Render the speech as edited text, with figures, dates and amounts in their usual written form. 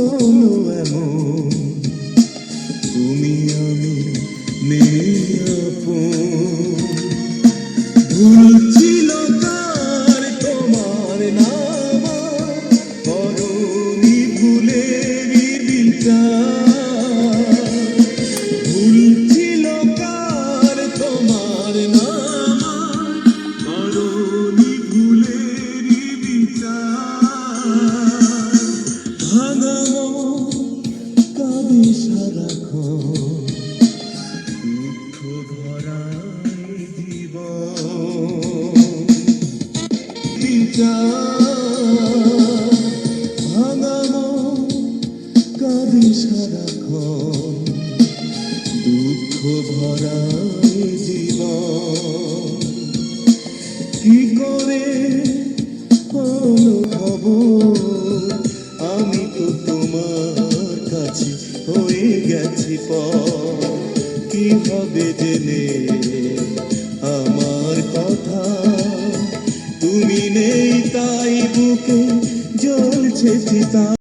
হলো এমন, তুমি আমি নেই আপন। ভুল ছিল কার তোমার নাম, করনি ভুলেরই বিচার। ভুল ছিল কার তোমার নাম, করনি ভুলেরই বিচার। ভাঙা মন কাঁদে সারাক্ষণ, দুঃখ ভরাই জীবন। ভাঙা মন কাঁদে সারাক্ষণ, দুঃখ ভরাই জীবন। কি করে হলো খবর, আমি তো তোমার কাছে হয়ে গেছি পর। কি হবে জেনে আমার কথা, তুমি নেই তাই বুকে জ্বলছে চিতা।